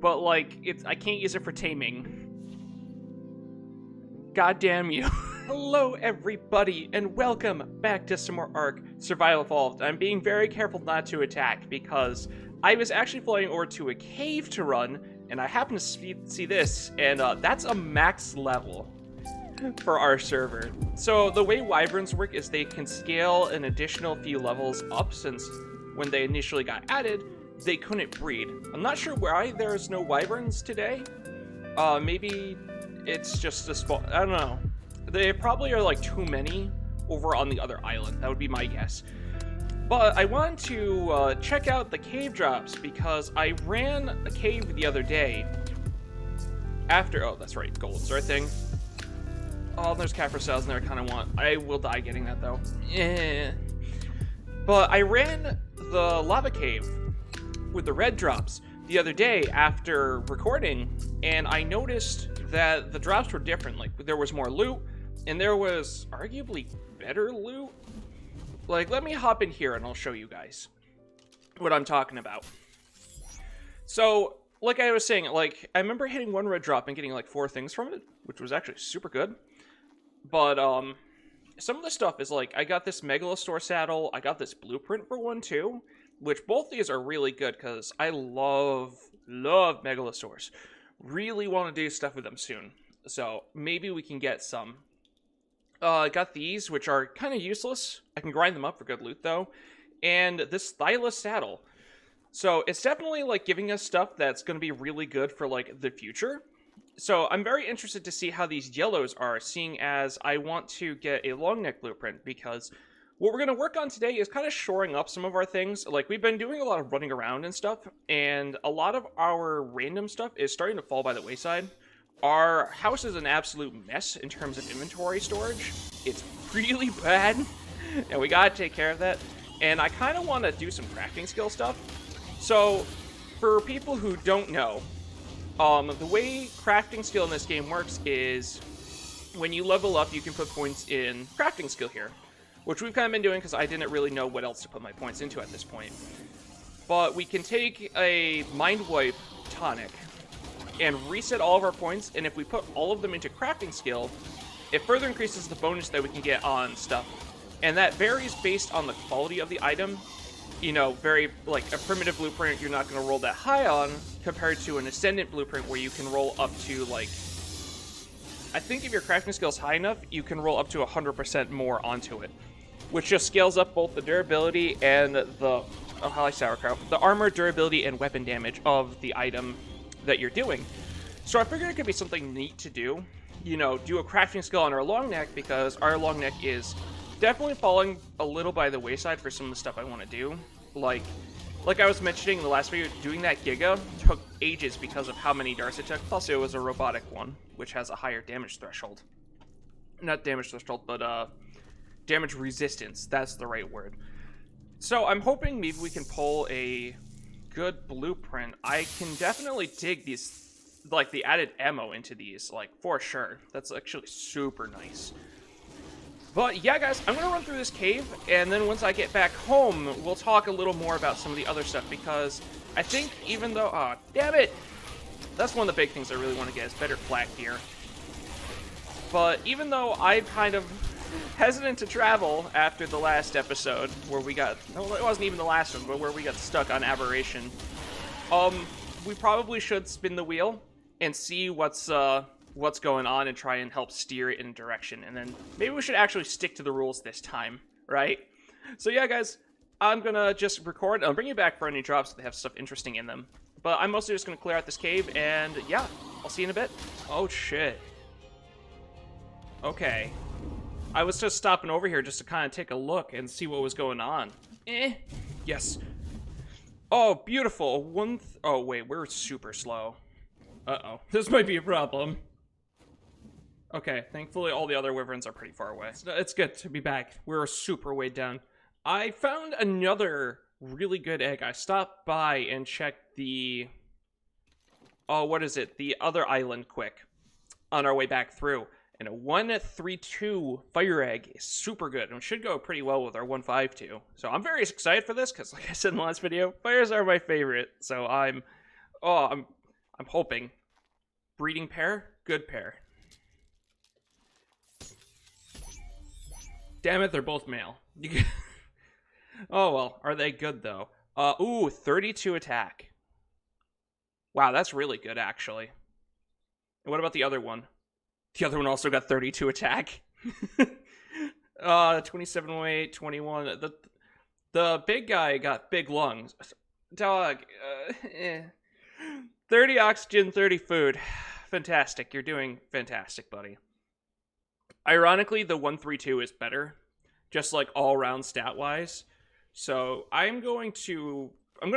but like I can't use it for taming. God damn you. Hello everybody, and welcome back to some more Ark Survival Evolved. I'm being very careful not to attack because I was actually flying over to a cave to run, and I happen to see this, and that's a max level for our server. So the way wyverns work is they can scale an additional few levels up, since when they initially got added, they couldn't breed. I'm not sure why there's no wyverns today. Maybe it's just a small, I don't know. They probably are like too many over on the other island. That would be my guess. But I wanted to check out the cave drops because I ran a cave the other day after, oh, that's right, gold's the right thing. Oh, there's Capra cells in there I kind of want. I will die getting that though. Yeah. But I ran the lava cave with the red drops the other day after recording, and I noticed that the drops were different. Like, there was more loot, and there was arguably better loot. Like, let me hop in here and I'll show you guys what I'm talking about. So, like I was saying, like, I remember hitting one red drop and getting like 4 things from it, which was actually super good. But, some of the stuff is like, I got this Megalosaur saddle, I got this blueprint for one too, which both these are really good because I love Megalosaurs. Really want to do stuff with them soon, so maybe we can get some. I got these, which are kind of useless. I can grind them up for good loot though, and this Thyla saddle. So it's definitely like giving us stuff that's going to be really good for like the future. So I'm very interested to see how these yellows are, seeing as I want to get a long neck blueprint, because what we're going to work on today is kind of shoring up some of our things. Like, we've been doing a lot of running around and stuff, and a lot of our random stuff is starting to fall by the wayside. Our house is an absolute mess in terms of inventory storage. It's really bad, and we got to take care of that. And I kind of want to do some crafting skill stuff. So, for people who don't know, the way crafting skill in this game works is when you level up, you can put points in crafting skill here, which we've kind of been doing because I didn't really know what else to put my points into at this point. But we can take a Mind Wipe tonic and reset all of our points, and if we put all of them into crafting skill, it further increases the bonus that we can get on stuff. And that varies based on the quality of the item. You know, very, like, a primitive blueprint you're not going to roll that high on, compared to an ascendant blueprint where you can roll up to, like, I think if your crafting skill is high enough, you can roll up to 100% more onto it, which just scales up both the durability and the, oh, I like sauerkraut, the armor, durability, and weapon damage of the item that you're doing. So I figured it could be something neat to do, you know, do a crafting skill on our long neck, because our long neck is definitely falling a little by the wayside for some of the stuff I want to do. Like I was mentioning in the last video, doing that Giga took ages because of how many darts it took, plus it was a robotic one, which has a higher damage threshold. Not damage threshold, but damage resistance, that's the right word. So I'm hoping maybe we can pull a good blueprint. I can definitely dig these, like the added ammo into these, like for sure. That's actually super nice. But yeah, guys, I'm going to run through this cave, and then once I get back home, we'll talk a little more about some of the other stuff, because I think even though, oh, damn it! That's one of the big things I really want to get, is better flat gear. But even though I'm kind of hesitant to travel after the last episode, where we got, no, it wasn't even the last one, but where we got stuck on Aberrant, we probably should spin the wheel and see what's going on and try and help steer it in a direction, and then maybe we should actually stick to the rules this time, right? So yeah, guys, I'm gonna just record. I'll bring you back for any drops that have stuff interesting in them, but I'm mostly just gonna clear out this cave, and yeah, I'll see you in a bit. Oh shit. Okay. I was just stopping over here just to kind of take a look and see what was going on. Yes. Oh, beautiful. Oh wait, we're super slow. Uh-oh. This might be a problem. Okay, thankfully all the other wyverns are pretty far away. It's good to be back. We're super way down. I found another really good egg. I stopped by and checked the... oh, what is it? The other island quick on our way back through. And a 132 fire egg is super good and should go pretty well with our 152. So I'm very excited for this because, like I said in the last video, fires are my favorite. So I'm hoping. Breeding pair? Good pair. Damn it, they're both male. Oh, well. Are they good, though? Ooh, 32 attack. Wow, that's really good, actually. And what about the other one? The other one also got 32 attack. 27 weight, 21. The big guy got big lungs. Dog. 30 oxygen, 30 food. Fantastic. You're doing fantastic, buddy. Ironically, the 132 is better. Just like all around stat wise. So I'm going to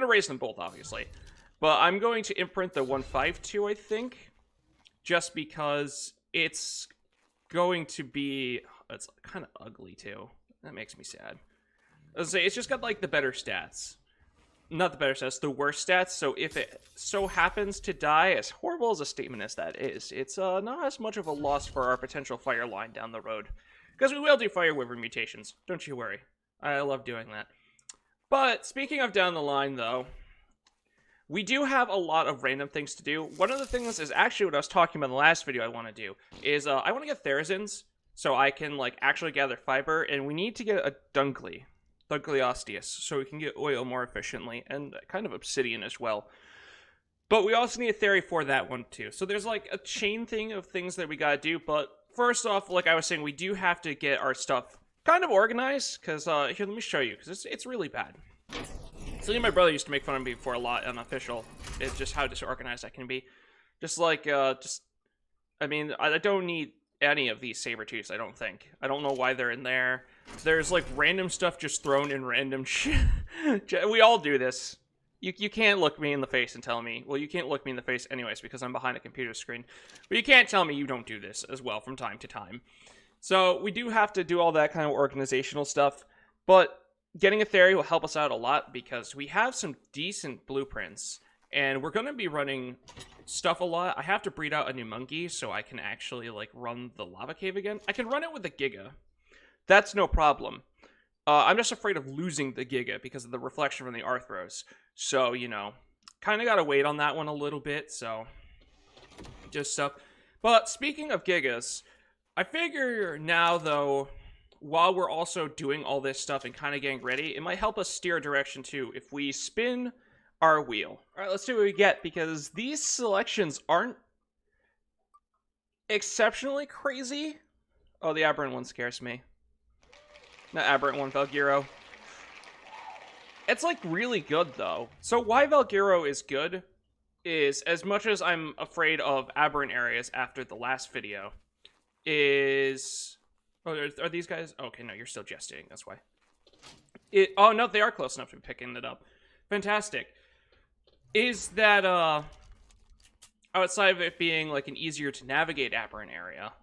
raise them both, obviously. But I'm going to imprint the 152, I think. Just because it's going to be... It's kind of ugly, too. That makes me sad. I was say, it's just got, like, the better stats. Not the better stats, the worst stats. So if it so happens to die, as horrible as a statement as that is, it's not as much of a loss for our potential fire line down the road. Because we will do fire wyvern mutations. Don't you worry. I love doing that. But speaking of down the line, though, we do have a lot of random things to do. One of the things is actually what I was talking about in the last video I want to do, is I want to get therizins, so I can, like, actually gather fiber, and we need to get a Dunkley osteus, so we can get oil more efficiently, and kind of obsidian as well. But we also need a theory for that one, too. So there's, like, a chain thing of things that we gotta do, but first off, like I was saying, we do have to get our stuff kind of organized, because, here, let me show you, because it's really bad. So my brother used to make fun of me before a lot unofficial. It's just how disorganized I can be. Just like, I mean, I don't need any of these saber-tooths, I don't think. I don't know why they're in there. There's, like, random stuff just thrown in random shit. We all do this. You can't look me in the face and tell me... Well, you can't look me in the face anyways because I'm behind a computer screen. But you can't tell me you don't do this as well from time to time. So we do have to do all that kind of organizational stuff. But getting a theory will help us out a lot because we have some decent blueprints. And we're going to be running stuff a lot. I have to breed out a new monkey so I can actually, like, run the lava cave again. I can run it with the Giga. That's no problem. I'm just afraid of losing the Giga because of the reflection from the Arthros. So, you know, kind of got to wait on that one a little bit, so just stuff. But speaking of Gigas, I figure now, though, while we're also doing all this stuff and kind of getting ready, it might help us steer a direction, too, if we spin our wheel. All right, let's see what we get, because these selections aren't exceptionally crazy. Oh, the Aberrant one scares me. Not Aberrant one, Valgyro. It's, like, really good, though. So why Valgyro is good is, as much as I'm afraid of Aberrant areas after the last video, is... Oh, are these guys? Okay, no, you're still gestating, that's why. Oh, no, they are close enough to be picking it up. Fantastic. Is that, outside of it being, like, an easier to navigate Aberrant area,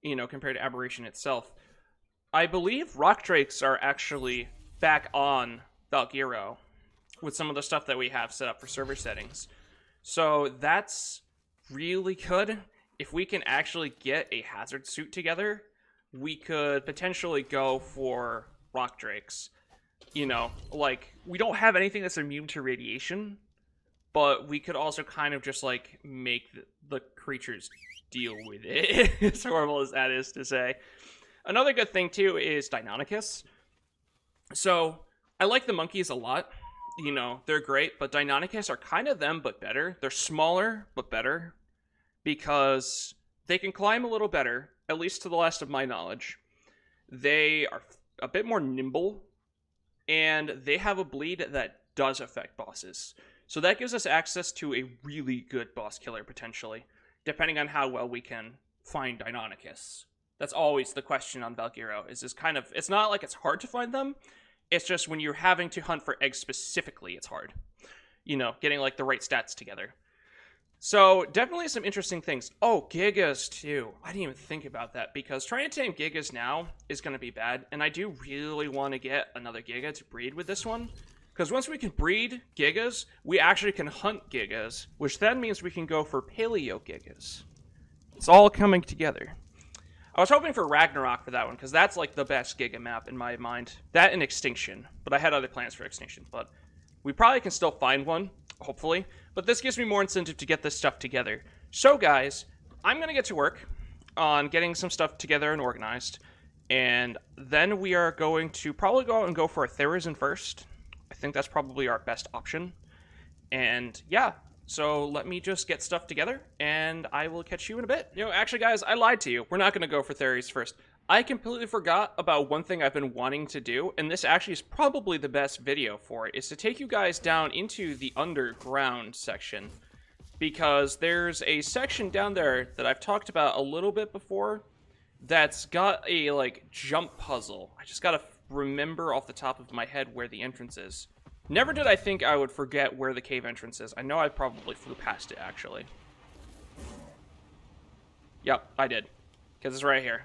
you know, compared to Aberration itself, I believe rock drakes are actually back on Valgyro with some of the stuff that we have set up for server settings. So that's really good. If we can actually get a hazard suit together, we could potentially go for rock drakes. You know, like, we don't have anything that's immune to radiation, but we could also kind of just, like, make the creatures deal with it, as horrible as that is to say. Another good thing, too, is Deinonychus. So, I like the monkeys a lot. You know, they're great, but Deinonychus are kind of them, but better. They're smaller, but better, because they can climb a little better, at least to the last of my knowledge. They are a bit more nimble, and they have a bleed that does affect bosses. So that gives us access to a really good boss killer, potentially, depending on how well we can find Deinonychus. That's always the question on Valgyro, is this kind of... It's not like it's hard to find them, it's just when you're having to hunt for eggs specifically, it's hard. You know, getting, like, the right stats together. So, definitely some interesting things. Oh, Gigas, too. I didn't even think about that, because trying to tame Gigas now is going to be bad, and I do really want to get another Giga to breed with this one. Because once we can breed Gigas, we actually can hunt Gigas, which then means we can go for Paleo Gigas. It's all coming together. I was hoping for Ragnarok for that one, because that's, like, the best Giga map in my mind. That and Extinction. But I had other plans for Extinction. But We probably can still find one, hopefully, but this gives me more incentive to get this stuff together. So, guys, I'm going to get to work on getting some stuff together and organized, and then we are going to probably go out and go for a therizin first. I think that's probably our best option. And, yeah, so let me just get stuff together, and I will catch you in a bit. You know, actually, guys, I lied to you. We're not going to go for theris first. I completely forgot about one thing I've been wanting to do, and this actually is probably the best video for it, is to take you guys down into the underground section. Because there's a section down there that I've talked about a little bit before that's got a, like, jump puzzle. I just gotta remember off the top of my head where the entrance is. Never did I think I would forget where the cave entrance is. I know I probably flew past it, actually. Yep, I did. Because it's right here.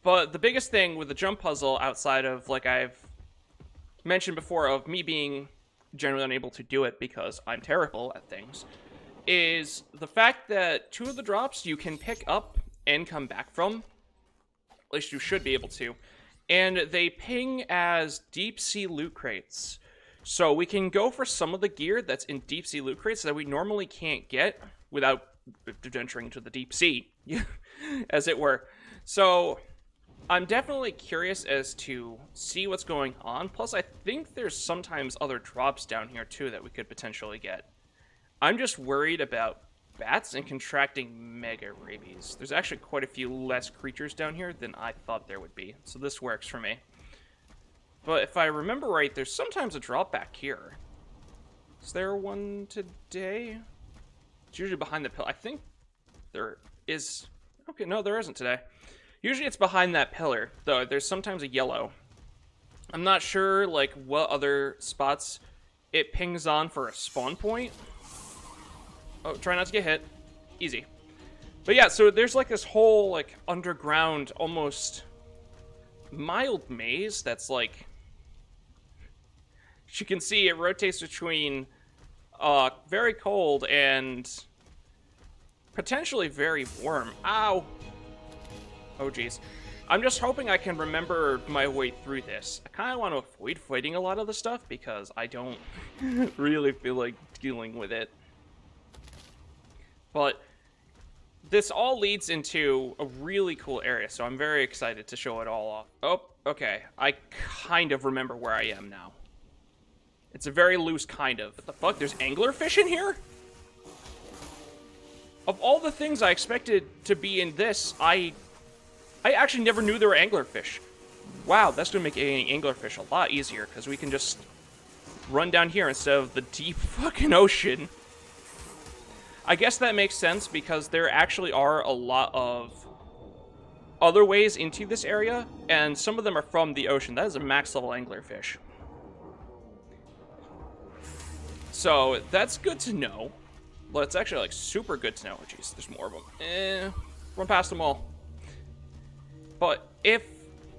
But the biggest thing with the jump puzzle, outside of, like I've mentioned before, of me being generally unable to do it because I'm terrible at things, is the fact that 2 of the drops you can pick up and come back from. At least you should be able to. And they ping as deep sea loot crates. So we can go for some of the gear that's in deep sea loot crates that we normally can't get without venturing to the deep sea, as it were. So I'm definitely curious as to see what's going on. Plus, I think there's sometimes other drops down here, too, that we could potentially get. I'm just worried about bats and contracting mega rabies. There's actually quite a few less creatures down here than I thought there would be, so this works for me. But if I remember right, there's sometimes a drop back here. Is there one today? It's usually behind the pillar. I think there is. Okay, no, there isn't today. Usually it's behind that pillar, though. There's sometimes a yellow. I'm not sure, like, what other spots it pings on for a spawn point. Oh, try not to get hit. Easy. But yeah, so there's, like, this whole, like, underground, almost mild maze that's, like, as you can see, it rotates between very cold and potentially very warm. Ow! Oh, geez. I'm just hoping I can remember my way through this. I kind of want to avoid fighting a lot of the stuff because I don't really feel like dealing with it. But this all leads into a really cool area, so I'm very excited to show it all off. Oh, okay. I kind of remember where I am now. It's a very loose kind of. What the fuck? There's anglerfish in here? Of all the things I expected to be in this, I actually never knew there were anglerfish. Wow, that's going to make getting anglerfish a lot easier, because we can just run down here instead of the deep fucking ocean. I guess that makes sense, because there actually are a lot of other ways into this area, and some of them are from the ocean. That is a max level anglerfish. So, that's good to know. Well, it's actually, like, super good to know. Oh, jeez, there's more of them. Run past them all. But if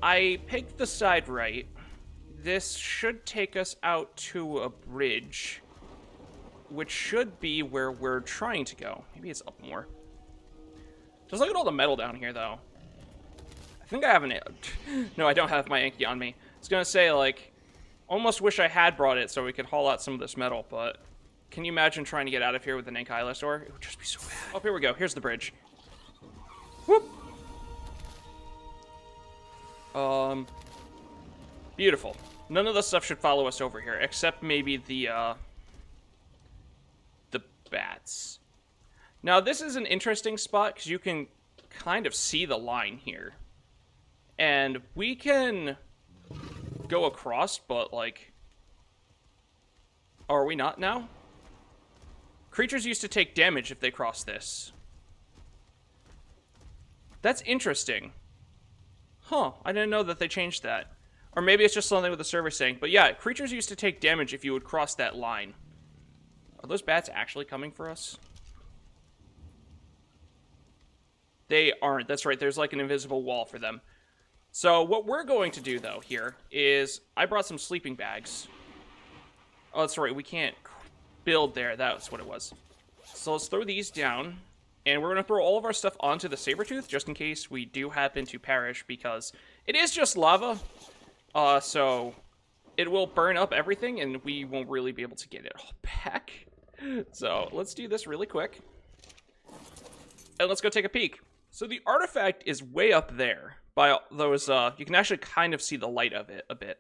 I pick the side right, this should take us out to a bridge, which should be where we're trying to go. Maybe it's up more. Just look at all the metal down here, though. I think I have an... No, I don't have my Anki on me. I was going to say, like, almost wish I had brought it so we could haul out some of this metal, but can you imagine trying to get out of here with an Ankylosaur? It would just be so bad. Oh, here we go. Here's the bridge. Whoop! Beautiful. None of the stuff should follow us over here, except maybe the bats. Now, this is an interesting spot, because you can kind of see the line here. And we can go across, but, like... Oh, are we not now? Creatures used to take damage if they cross this. That's interesting. Huh, I didn't know that they changed that. Or maybe it's just something with the server saying. But yeah, creatures used to take damage if you would cross that line. Are those bats actually coming for us? They aren't. That's right, there's like an invisible wall for them. So what we're going to do, though, here, is I brought some sleeping bags. Oh, that's right, we can't build there. That's what it was. So let's throw these down. And we're going to throw all of our stuff onto the Sabertooth, just in case we do happen to perish, because it is just lava. So it will burn up everything, and we won't really be able to get it all back. So let's do this really quick. And let's go take a peek. So the artifact is way up there by those, you can actually kind of see the light of it a bit.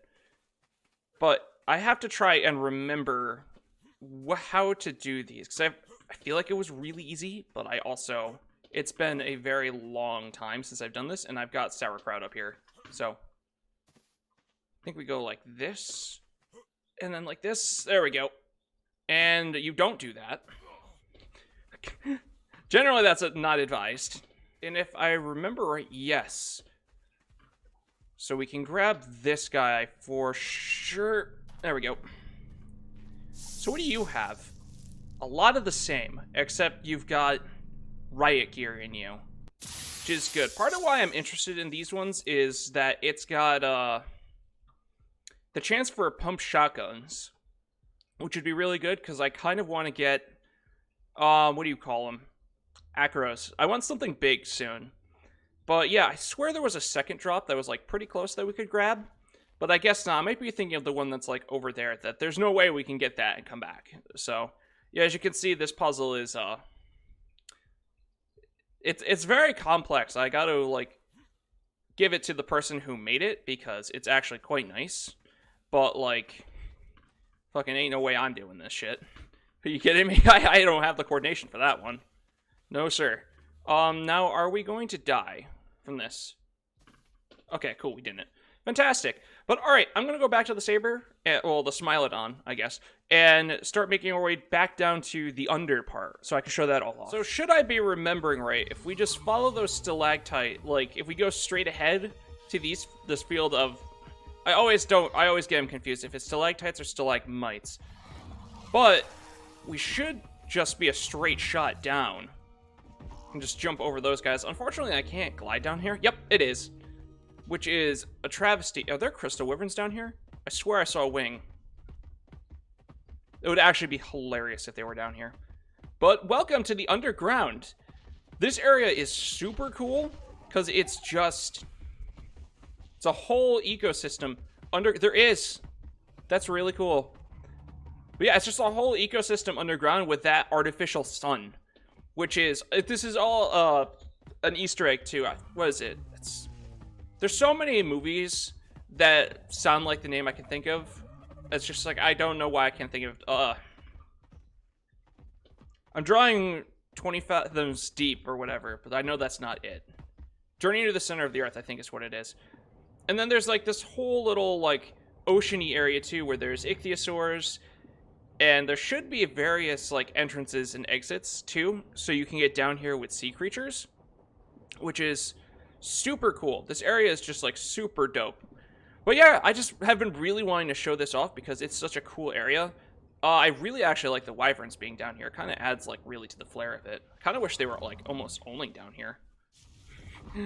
But I have to try and remember how to do these, because I feel like it was really easy, but I also, it's been a very long time since I've done this, and I've got sauerkraut up here. So I think we go like this, and then like this. There we go. And you don't do that. Generally, that's not advised. And if I remember right, yes. So we can grab this guy for sure. There we go. So what do you have? A lot of the same, except you've got riot gear in you, which is good. Part of why I'm interested in these ones is that it's got the chance for pump shotguns, which would be really good because I kind of want to get, what do you call them? Acros. I want something big soon. But yeah, I swear there was a second drop that was like pretty close that we could grab. But I guess not. I might be thinking of the one that's like over there, that there's no way we can get that and come back. So yeah, as you can see, this puzzle is it's very complex. I gotta like give it to the person who made it because it's actually quite nice. But like, fucking ain't no way I'm doing this shit. Are you kidding me? I don't have the coordination for that one. No, sir. Now, are we going to die from this? Okay, cool, we didn't. Fantastic. But, alright, I'm going to go back to the saber, well, the Smilodon, I guess, and start making our way back down to the under part, so I can show that all off. So, should I be remembering right, if we just follow those stalactite, like, if we go straight ahead to this field of... I always get them confused, if it's stalactites or stalagmites. But, we should just be a straight shot down. And just jump over those guys. Unfortunately, I can't glide down here. Yep, it is. Which is a travesty. Are there crystal wyverns down here? I swear I saw a wing. It would actually be hilarious if they were down here. But welcome to the underground. This area is super cool because it's a whole ecosystem there is. That's really cool. But yeah, it's just a whole ecosystem underground with that artificial sun. Which is, this is all an Easter egg too. What is it? There's so many movies that sound like the name I can think of. It's just like, I don't know why I can't think of, I'm drawing 20 Fathoms Deep or whatever, but I know that's not it. Journey to the Center of the Earth, I think is what it is. And then there's like this whole little like oceany area too, where there's ichthyosaurs. And there should be various, like, entrances and exits, too, so you can get down here with sea creatures, which is super cool. This area is just, like, super dope. But yeah, I just have been really wanting to show this off because it's such a cool area. I really actually like the wyverns being down here. It kind of adds, like, really to the flair of it. I kind of wish they were, like, almost only down here.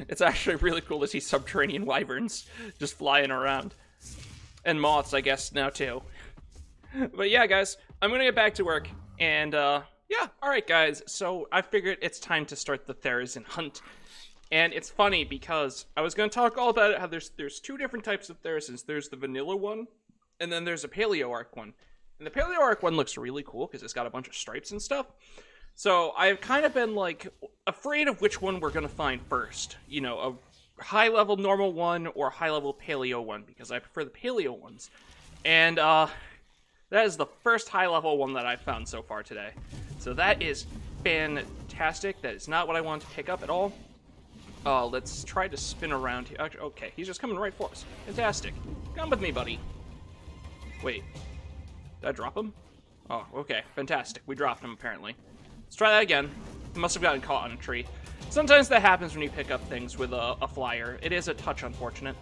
It's actually really cool to see subterranean wyverns just flying around. And moths, I guess, now, too. But yeah, guys, I'm gonna get back to work, and yeah, alright guys, so I figured it's time to start the Therizin hunt. And it's funny because I was gonna talk all about it, how there's two different types of Therizins. There's the vanilla one, and then there's a Paleo Ark one. And the Paleo Ark one looks really cool because it's got a bunch of stripes and stuff. So I've kind of been like afraid of which one we're gonna find first. You know, a high level normal one or a high level Paleo one, because I prefer the Paleo ones. And that is the first high-level one that I've found so far today. So that is fantastic. That is not what I wanted to pick up at all. Let's try to spin around here. Okay, he's just coming right for us. Fantastic. Come with me, buddy. Wait. Did I drop him? Oh, okay. Fantastic. We dropped him, apparently. Let's try that again. He must have gotten caught on a tree. Sometimes that happens when you pick up things with a flyer. It is a touch unfortunate.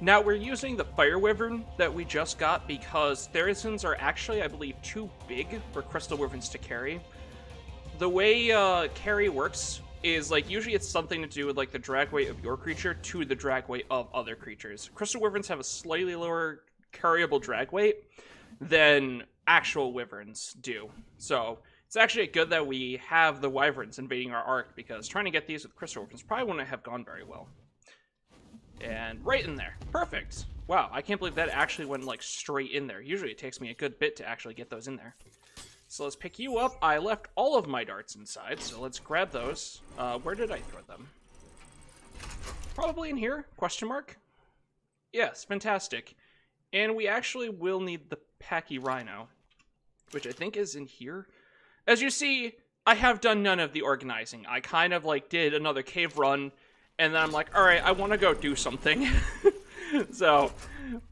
Now, we're using the Fire Wyvern that we just got because Therizins are actually, I believe, too big for Crystal Wyverns to carry. The way carry works is, like, usually it's something to do with, like, the drag weight of your creature to the drag weight of other creatures. Crystal Wyverns have a slightly lower carryable drag weight than actual Wyverns do. So, it's actually good that we have the Wyverns invading our Ark because trying to get these with Crystal Wyverns probably wouldn't have gone very well. And right in there. Perfect. Wow, I can't believe that actually went, like, straight in there. Usually it takes me a good bit to actually get those in there. So let's pick you up. I left all of my darts inside, so let's grab those. Where did I throw them? Probably in here? Question mark? Yes, fantastic. And we actually will need the Pachyrhino, which I think is in here. As you see, I have done none of the organizing. I kind of, like, did another cave run, and then I'm like, alright, I want to go do something. So,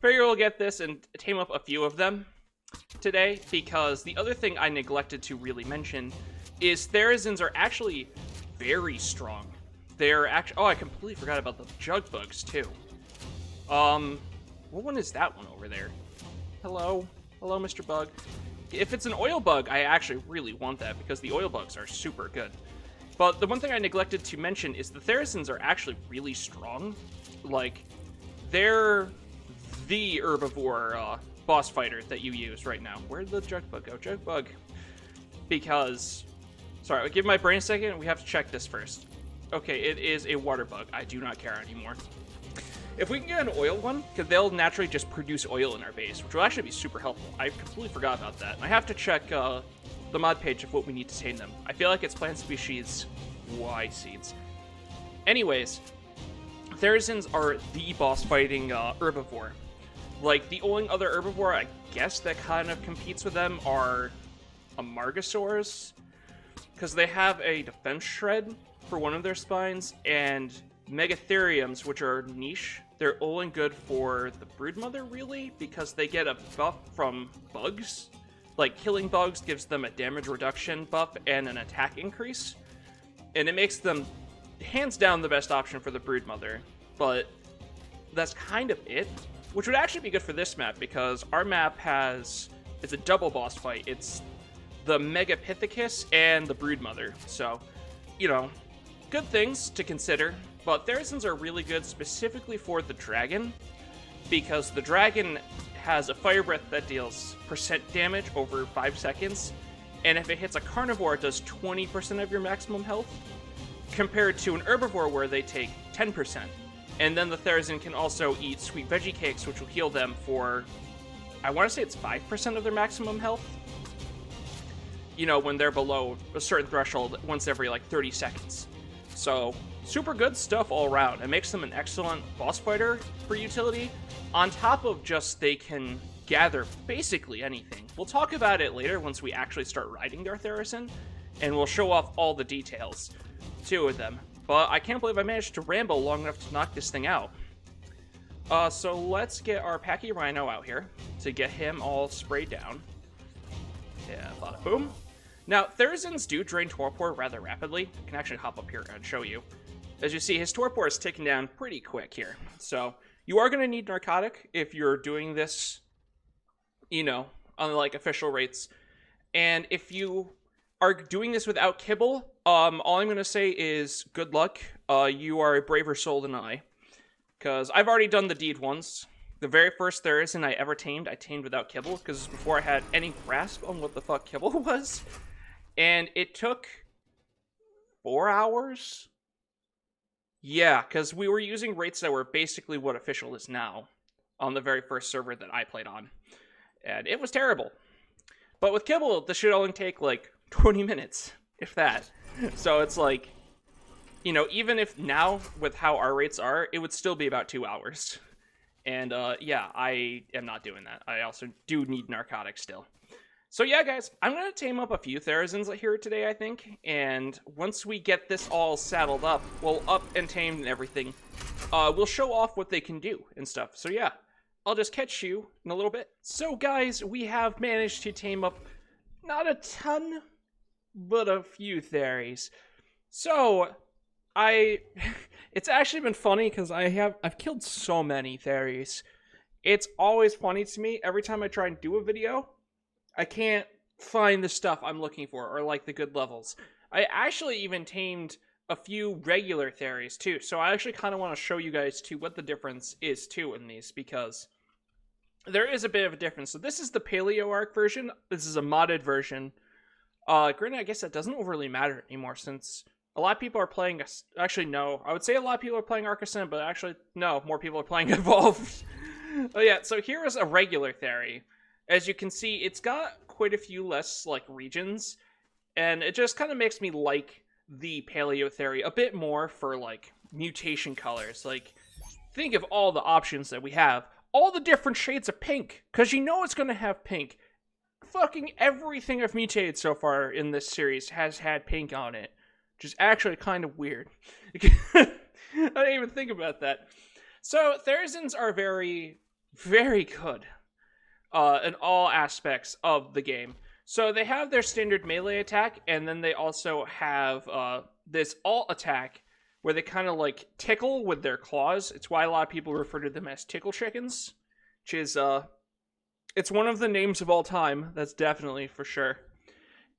figure we'll get this and tame up a few of them today, because the other thing I neglected to really mention is therizins are actually very strong. They're actually... Oh, I completely forgot about the jug bugs, too. What one is that one over there? Hello? Hello, Mr. Bug. If it's an oil bug, I actually really want that, because the oil bugs are super good. But the one thing I neglected to mention is the therizins are actually really strong. Like, they're the herbivore boss fighter that you use right now. Where'd the jug bug go? Jug bug. Because... Sorry, I'll give my brain a second. We have to check this first. Okay, it is a water bug. I do not care anymore. If we can get an oil one, because they'll naturally just produce oil in our base, which will actually be super helpful. I completely forgot about that. I have to check the mod page of what we need to tame them. I feel like it's plant species Y seeds. Anyways, therizins are the boss fighting herbivore. Like, the only other herbivore, I guess, that kind of competes with them are Amargasaurs, because they have a defense shred for one of their spines, and Megatheriums, which are niche. They're only good for the broodmother, really, because they get a buff from bugs. Like, killing bugs gives them a damage reduction buff and an attack increase. And it makes them, hands down, the best option for the broodmother. But that's kind of it. Which would actually be good for this map, because our map has... It's a double boss fight. It's the Megapithecus and the broodmother. So, you know, good things to consider. But therizins are really good specifically for the dragon, because the dragon has a fire breath that deals percent damage over 5 seconds, and if it hits a carnivore, it does 20% of your maximum health, compared to an herbivore where they take 10%. And then the therizin can also eat sweet veggie cakes, which will heal them for, I want to say it's 5% of their maximum health. You know, when they're below a certain threshold once every, like, 30 seconds. So, super good stuff all around. It makes them an excellent boss fighter for utility, on top of just they can gather basically anything. We'll talk about it later once we actually start riding their therizin, and we'll show off all the details, too, with them. But I can't believe I managed to ramble long enough to knock this thing out. So let's get our Pachyrhino out here to get him all sprayed down. Yeah, bada boom. Now, therizins do drain torpor rather rapidly. I can actually hop up here and show you. As you see, his torpor is ticking down pretty quick here. So, you are going to need narcotic if you're doing this, you know, on, like, official rates. And if you are doing this without kibble, all I'm going to say is good luck. You are a braver soul than I. Because I've already done the deed once. The very first therizin I ever tamed, I tamed without kibble, because before I had any grasp on what the fuck kibble was. And it took 4 hours? Yeah, because we were using rates that were basically what official is now on the very first server that I played on. And it was terrible. But with kibble, this should only take like 20 minutes, if that. So it's like, you know, even if now, with how our rates are, it would still be about 2 hours. And yeah, I am not doing that. I also do need narcotics still. So yeah, guys, I'm going to tame up a few therizins here today, I think, and once we get this all saddled up, well, up and tamed and everything, we'll show off what they can do and stuff. So yeah, I'll just catch you in a little bit. So guys, we have managed to tame up not a ton, but a few theries. So, it's actually been funny because I've killed so many theries. It's always funny to me every time I try and do a video. I can't find the stuff I'm looking for, or like the good levels. I actually even tamed a few regular theories too, so I actually kind of want to show you guys too what the difference is too in these, because there is a bit of a difference. So this is the Paleo Ark version. This is a modded version. Granted, I guess that doesn't overly matter anymore, since a lot of people are playing, actually no, I would say a lot of people are playing Ark Ascent, but actually no, more people are playing Evolved. Oh yeah, so here is a regular theory. As you can see, it's got quite a few less, like, regions, and it just kind of makes me like the Paleo theory a bit more for, like, mutation colors. Like, think of all the options that we have. All the different shades of pink, because you know it's going to have pink. Fucking everything I've mutated so far in this series has had pink on it, which is actually kind of weird. I didn't even think about that. So, Therizins are very, very good in all aspects of the game. So, they have their standard melee attack, and then they also have this alt attack where they kind of like tickle with their claws. It's why a lot of people refer to them as tickle chickens, which is, it's one of the names of all time, that's definitely for sure.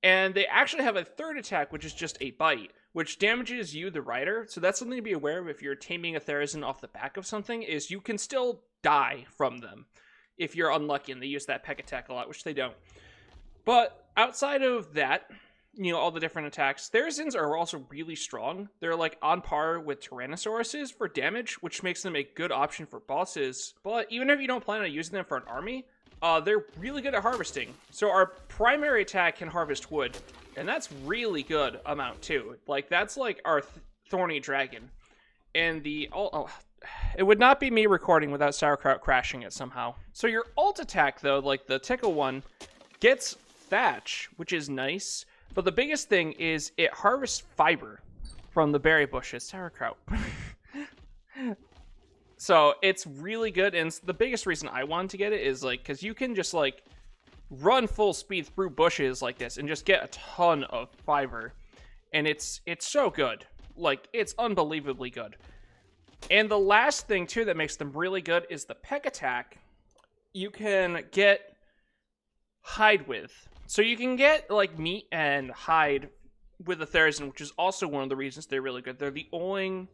And they actually have a third attack, which is just a bite, which damages you, the rider. So that's something to be aware of if you're taming a Therizin off the back of something, is you can still die from them if you're unlucky, and they use that peck attack a lot, which they don't. But outside of that, you know, all the different attacks, Therizins are also really strong. They're like on par with Tyrannosauruses for damage, which makes them a good option for bosses. But even if you don't plan on using them for an army, they're really good at harvesting. So our primary attack can harvest wood, and that's really good amount too. Like, that's like our thorny dragon. And the it would not be me recording without sauerkraut crashing it somehow. So your alt attack though, like the tickle one, gets thatch, which is nice. But the biggest thing is it harvests fiber from the berry bushes. Sauerkraut. So it's really good, and the biggest reason I wanted to get it is, like, because you can just, like, run full speed through bushes like this and just get a ton of fiber. And it's so good. Like, it's unbelievably good. And the last thing, too, that makes them really good is the peck attack. You can get hide with. So you can get, like, meat and hide with the Therizin, which is also one of the reasons they're really good. They're the only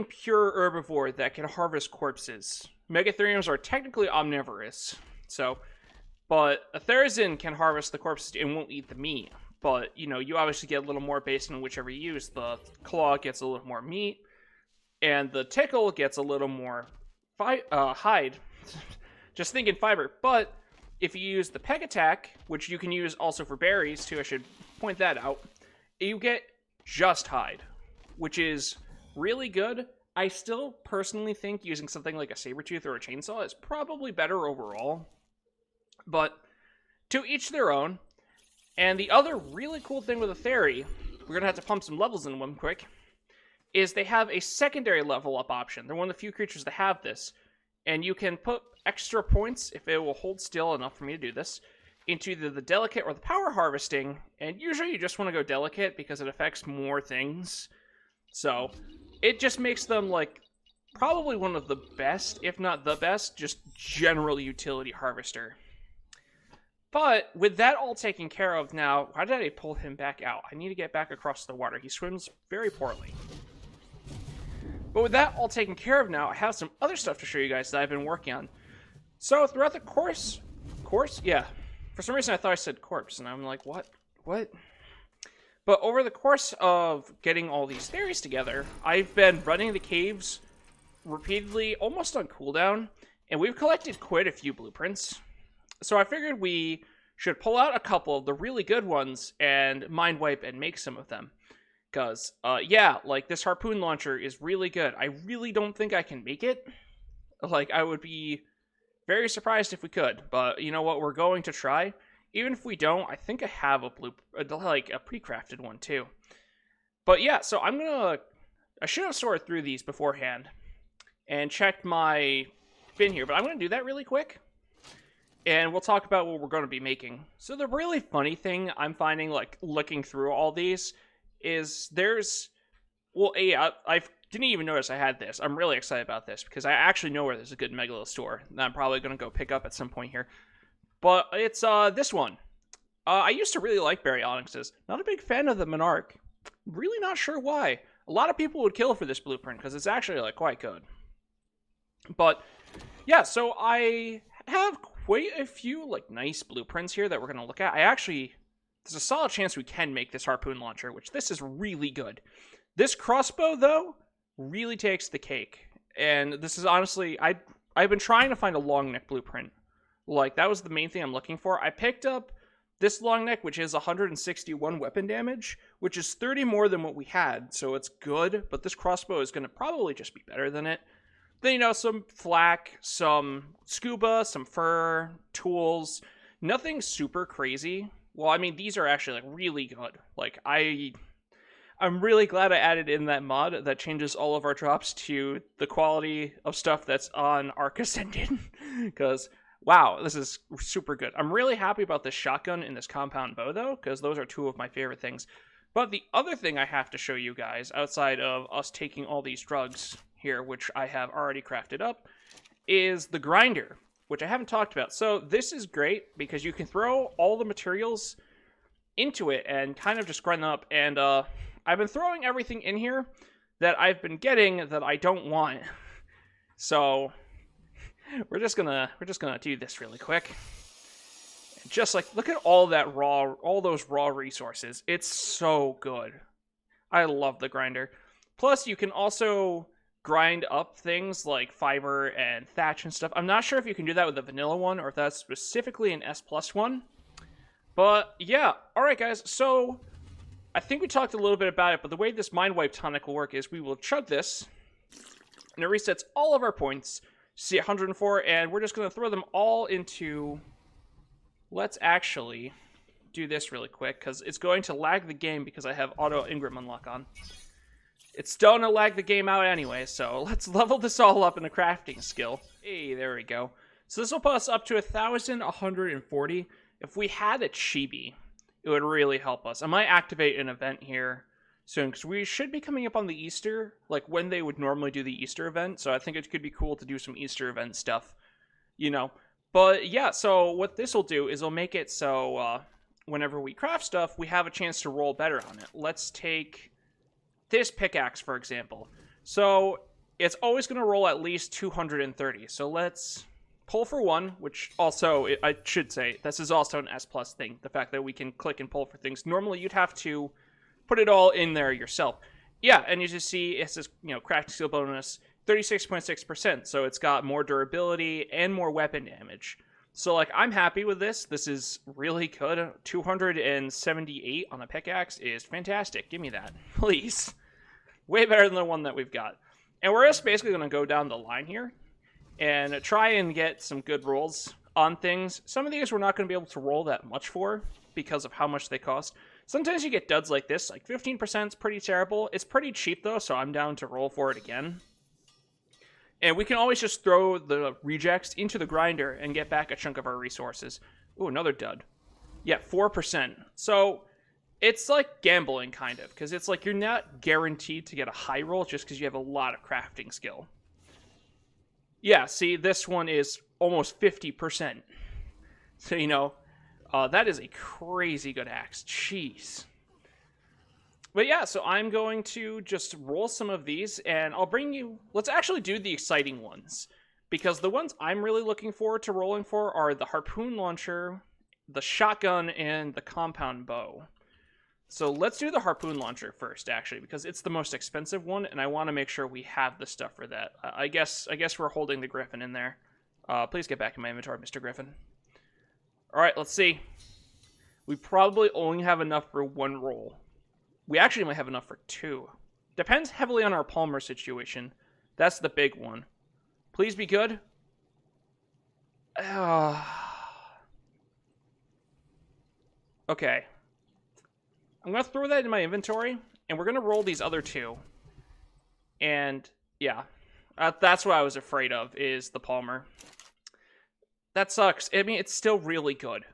pure herbivore that can harvest corpses. Megatheriums are technically omnivorous, but a Therizin can harvest the corpses and won't eat the meat. But, you know, you obviously get a little more based on whichever you use. The claw gets a little more meat, and the tickle gets a little more hide. Just thinking fiber. But if you use the peck attack, which you can use also for berries too, I should point that out, you get just hide, which is really good. I still personally think using something like a saber-tooth or a chainsaw is probably better overall. But to each their own. And the other really cool thing with the Theory, we're going to have to pump some levels in one quick, is they have a secondary level up option. They're one of the few creatures that have this. And you can put extra points, if it will hold still enough for me to do this, into either the delicate or the power harvesting. And usually you just want to go delicate because it affects more things. So it just makes them, like, probably one of the best, if not the best, just general utility harvester. But with that all taken care of now, why did I pull him back out? I need to get back across the water. He swims very poorly. But with that all taken care of now, I have some other stuff to show you guys that I've been working on. So throughout the course? Yeah. For some reason I thought I said corpse, and I'm like, what? But over the course of getting all these theories together, I've been running the caves repeatedly, almost on cooldown, and we've collected quite a few blueprints. So I figured we should pull out a couple of the really good ones and mind wipe and make some of them. Because, yeah, like, this harpoon launcher is really good. I really don't think I can make it. Like, I would be very surprised if we could. But, you know what, we're going to try. Even if we don't, I think I have a pre-crafted one, too. But, yeah, so I should have sorted through these beforehand and checked my bin here. But I'm going to do that really quick. And we'll talk about what we're going to be making. So the really funny thing I'm finding, like, looking through all these is I didn't even notice I had this. I'm really excited about this because I actually know where there's a good Megalith store that I'm probably going to go pick up at some point here. But it's this one. I used to really like Baryonyxes. Not a big fan of the Monarch. Really not sure why. A lot of people would kill for this blueprint because it's actually, like, quite good. But yeah, so I have quite a few, like, nice blueprints here that we're going to look at. There's a solid chance we can make this harpoon launcher, which this is really good. This crossbow, though, really takes the cake. And this is honestly, I've been trying to find a long neck blueprint. Like, that was the main thing I'm looking for. I picked up this long neck, which is 161 weapon damage, which is 30 more than what we had, so it's good, but this crossbow is going to probably just be better than it. Then, you know, some flak, some scuba, some fur, tools, nothing super crazy. Well, I mean, these are actually, like, really good. Like, I'm really glad I added in that mod that changes all of our drops to the quality of stuff that's on Ark Ascended, because wow, this is super good. I'm really happy about this shotgun and this compound bow, though, because those are two of my favorite things. But the other thing I have to show you guys, outside of us taking all these drugs here, which I have already crafted up, is the grinder, which I haven't talked about. So this is great because you can throw all the materials into it and kind of just grind them up. And I've been throwing everything in here that I've been getting that I don't want. So we're just gonna do this really quick. And just like, look at all those raw resources. It's so good. I love the grinder. Plus, you can also grind up things like fiber and thatch and stuff. I'm not sure if you can do that with the vanilla one or if that's specifically an S plus one. But yeah, all right, guys. So I think we talked a little bit about it, but the way this mind wipe tonic will work is we will chug this, and it resets all of our points. See 104, and we're just going to throw them all into... Let's actually do this really quick, because it's going to lag the game because I have auto Ingram unlock on. It's still going to lag the game out anyway, so let's level this all up in a crafting skill. Hey, there we go. So this will put us up to 1,140. If we had a chibi, it would really help us. I might activate an event here soon, because we should be coming up on the Easter, like when they would normally do the Easter event, so I think it could be cool to do some Easter event stuff, you know. But yeah, so what this will do is it'll make it so whenever we craft stuff, we have a chance to roll better on it. Let's take this pickaxe, for example. So it's always going to roll at least 230, so let's pull for 1, which also, I should say, this is also an S plus thing, the fact that we can click and pull for things. Normally, you'd have to put it all in there yourself. Yeah, and you just see it says, you know, crafting skill bonus, 36.6%, so it's got more durability and more weapon damage. So, like, I'm happy with this. This is really good. 278 on a pickaxe is fantastic. Give me that, please. Way better than the one that we've got. And we're just basically going to go down the line here and try and get some good rolls on things. Some of these we're not going to be able to roll that much for because of how much they cost. Sometimes you get duds like this, like 15% is pretty terrible. It's pretty cheap though, so I'm down to roll for it again. And we can always just throw the rejects into the grinder and get back a chunk of our resources. Ooh, another dud. Yeah, 4%. So it's like gambling, kind of, because it's like you're not guaranteed to get a high roll just because you have a lot of crafting skill. Yeah, see, this one is almost 50%. So, you know, that is a crazy good axe. Jeez. But yeah, so I'm going to just roll some of these, and I'll bring you... Let's actually do the exciting ones, because the ones I'm really looking forward to rolling for are the harpoon launcher, the shotgun, and the compound bow. So let's do the harpoon launcher first, actually, because it's the most expensive one, and I want to make sure we have the stuff for that. I guess we're holding the Griffin in there. Please get back in my inventory, Mr. Griffin. All right, let's see. We probably only have enough for 1 roll. We actually might have enough for 2. Depends heavily on our Palmer situation. That's the big one. Please be good. Okay. I'm going to throw that in my inventory, and we're going to roll these other 2. And, yeah. That's what I was afraid of, is the Palmer. That sucks. I mean, it's still really good.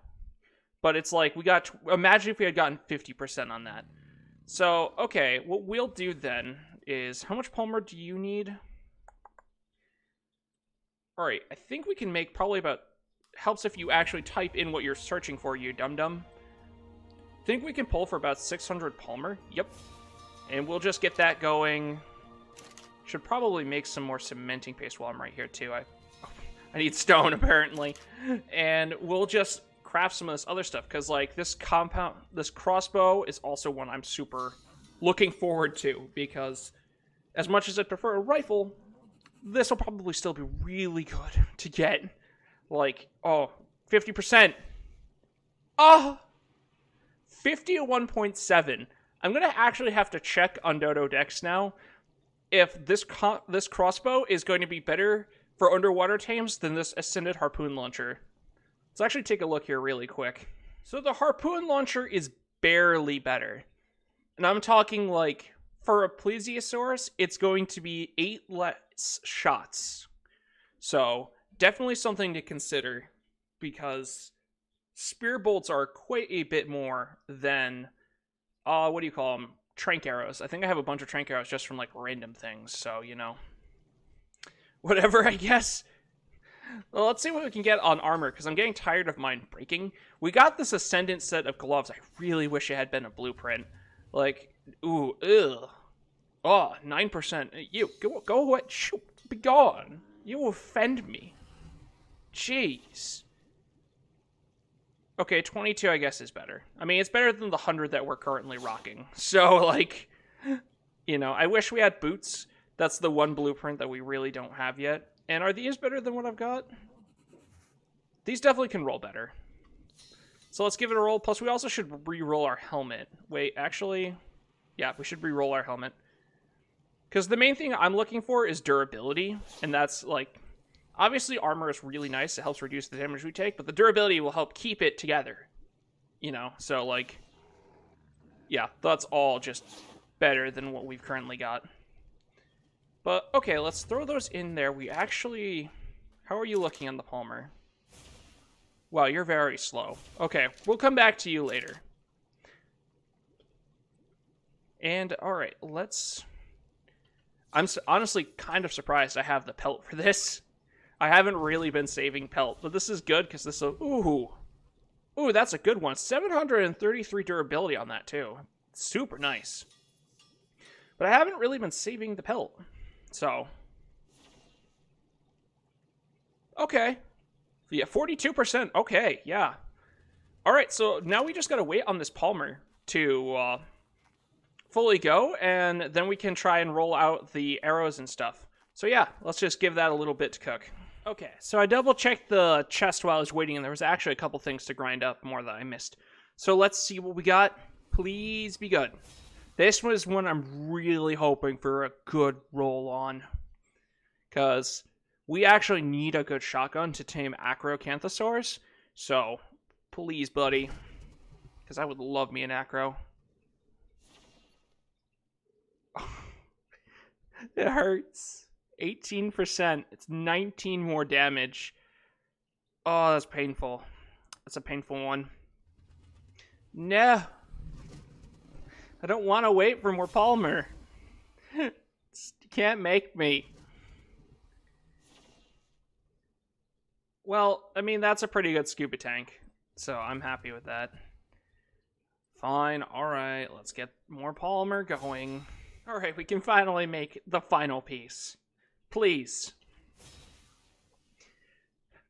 But it's like, we got... Imagine if we had gotten 50% on that. So, okay, what we'll do then is... How much Palmer do you need? Alright, I think we can make probably about... Helps if you actually type in what you're searching for, you dum-dum. I think we can pull for about 600 Palmer. Yep. And we'll just get that going. Should probably make some more cementing paste while I'm right here, too. I need stone, apparently. And we'll just craft some of this other stuff, because, like, this crossbow is also one I'm super looking forward to, because as much as I prefer a rifle, this will probably still be really good to get. Like, oh, 50%. Oh, 51.7. I'm going to actually have to check on Dodo Dex now if this crossbow is going to be better for underwater tames than this Ascended Harpoon Launcher. Let's actually take a look here really quick. So the Harpoon Launcher is barely better. And I'm talking like, for a Plesiosaurus, it's going to be 8 less shots. So, definitely something to consider, because spear bolts are quite a bit more than, what do you call them? Trank arrows. I think I have a bunch of trank arrows just from, like, random things, so, you know. Whatever, I guess. Well, let's see what we can get on armor, because I'm getting tired of mine breaking. We got this Ascendant set of gloves. I really wish it had been a blueprint. Like, ooh, ugh. Oh, 9%. You, go away. Shoot, be gone. You offend me. Jeez. Okay, 22, I guess, is better. I mean, it's better than the 100 that we're currently rocking. So, like, you know, I wish we had boots. That's the one blueprint that we really don't have yet. And are these better than what I've got? These definitely can roll better. So let's give it a roll. Plus, we also should re-roll our helmet. Wait, actually, yeah, we should re-roll our helmet. Because the main thing I'm looking for is durability. And that's, like, obviously armor is really nice. It helps reduce the damage we take. But the durability will help keep it together. You know, so, like, yeah, that's all just better than what we've currently got. But, okay, let's throw those in there. We actually... How are you looking on the Palmer? Wow, you're very slow. Okay, we'll come back to you later. And, alright, let's... I'm honestly kind of surprised I have the pelt for this. I haven't really been saving pelt, but this is good because this will... Ooh, that's a good one. 733 durability on that, too. Super nice. But I haven't really been saving the pelt. So. Okay. Yeah, 42%. Okay, yeah. Alright, so now we just gotta wait on this Palmer to fully go, and then we can try and roll out the arrows and stuff. So yeah, let's just give that a little bit to cook. Okay, so I double-checked the chest while I was waiting, and there was actually a couple things to grind up more that I missed. So let's see what we got. Please be good. This was one I'm really hoping for a good roll on. Because we actually need a good shotgun to tame Acrocanthosaurus. So, please, buddy. Because I would love me an Acro. It hurts. 18%. It's 19 more damage. Oh, that's painful. That's a painful one. No. I don't want to wait for more Palmer. You can't make me. Well, I mean, that's a pretty good scuba tank. So I'm happy with that. Fine. Alright, let's get more Palmer going. Alright, we can finally make the final piece. Please.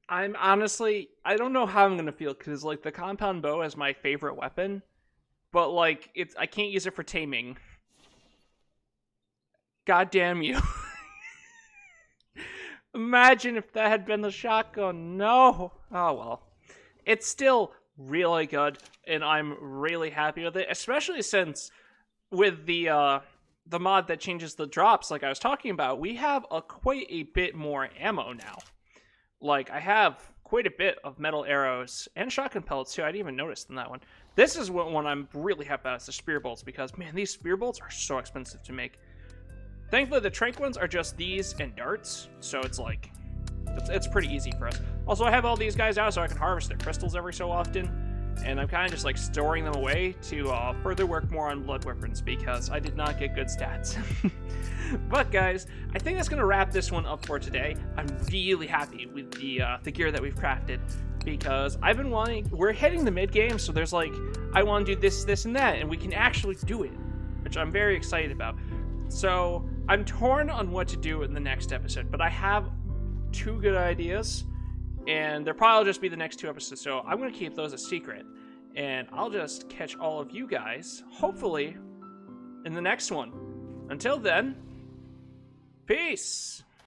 I'm honestly... I don't know how I'm going to feel, because, like, the compound bow is my favorite weapon. But, like, I can't use it for taming. God damn you. Imagine if that had been the shotgun. No. Oh, well. It's still really good, and I'm really happy with it. Especially since with the mod that changes the drops, like I was talking about, we have quite a bit more ammo now. Like, I have quite a bit of metal arrows and shotgun pellets, too. I didn't even notice in that one. This is one I'm really happy about, is the spear bolts, because, man, these spear bolts are so expensive to make. Thankfully, the trank ones are just these and darts, so it's like, it's pretty easy for us. Also, I have all these guys out so I can harvest their crystals every so often, and I'm kind of just like storing them away to further work more on blood weapons, because I did not get good stats. But guys, I think that's going to wrap this one up for today. I'm really happy with the gear that we've crafted, because I've been wanting, we're hitting the mid-game, so there's like, I want to do this, this, and that, and we can actually do it, which I'm very excited about. So, I'm torn on what to do in the next episode, but I have 2 good ideas, and they'll probably just be the next 2 episodes, so I'm going to keep those a secret, and I'll just catch all of you guys, hopefully, in the next one. Until then, peace!